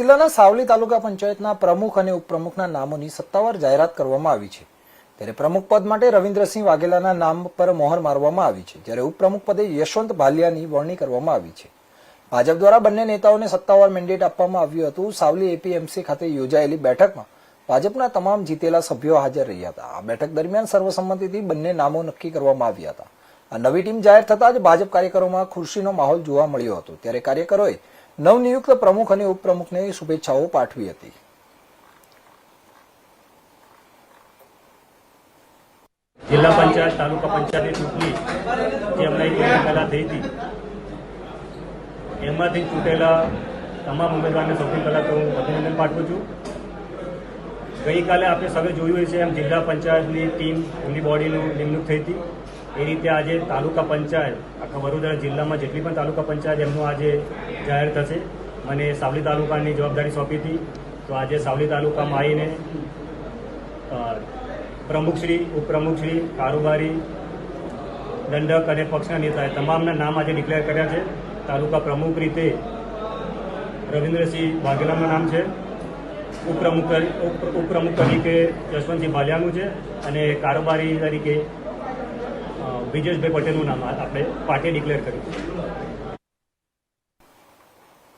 જિલ્લાના સાવલી તાલુકા પંચાયતના પ્રમુખ અને ઉપપ્રમુખના નામોની સત્તાવાર જાહેરાત કરવામાં આવી છે। ત્યારે પ્રમુખ પદ માટે રવિન્દ્રસિંહ વાઘેલાના નામ પર મોહર મારવામાં આવી છે, જ્યારે ઉપપ્રમુખ પદે યશવંત ભાલિયાની વરણી કરવામાં આવી છે। ભાજપ દ્વારા બંને નેતાઓને સત્તાવાર મેન્ડેટ આપવામાં આવ્યું હતું। સાવલી એપીએમસી ખાતે યોજાયેલી બેઠકમાં ભાજપના તમામ જીતેલા સભ્યો હાજર રહ્યા હતા। આ બેઠક દરમિયાન સર્વસંમતિથી બંને નામો નક્કી કરવામાં આવ્યા હતા। આ નવી ટીમ જાહેર થતાં જ ભાજપ કાર્યકરોમાં ખુશીનો માહોલ જોવા મળ્યો હતો। ત્યારે કાર્યકરોએ નવનિયુક્ત પ્રમુખ અને ઉપપ્રમુખને શુભેચ્છાઓ પાઠવી હતી। जिला पंचायत तालुका पंचायत चूंटणी જે હમણાં એક મહિના પહેલાં થઈ હતી એમાંથી ચૂંટેલા તમામ ઉમેદવારને સૌથી પહેલાં તો હું અભિનંદન પાઠવું છું। ગઈકાલે આપણે સૌએ જોયું છે એમ જિલ્લા પંચાયતની ટીમ એમની બોડીનું નિમણૂક થઈ હતી। એ રીતે આજે તાલુકા પંચાયત આખા વડોદરા જિલ્લામાં જેટલી પણ તાલુકા પંચાયત એમનું આજે જાહેર થશે। મને સાવલી તાલુકાની જવાબદારી સોંપી હતી, તો આજે સાવલી તાલુકામાં આવીને પ્રમુખશ્રી, ઉપપ્રમુખશ્રી, કારોબારી, દંડક અને પક્ષના નેતાએ તમામના નામ આજે ડિક્લેર કર્યા છે। તાલુકા પ્રમુખ રીતે રવિન્દ્રસિંહ વાઘેલાનું નામ છે, ઉપપ્રમુખ તરીકે યશવંતસિંહ ભાલિયાનું છે અને કારોબારી તરીકે બ્રિજેશભાઈ પટેલનું નામ આપણે પાર્ટીએ ડિક્લેર કર્યું છે।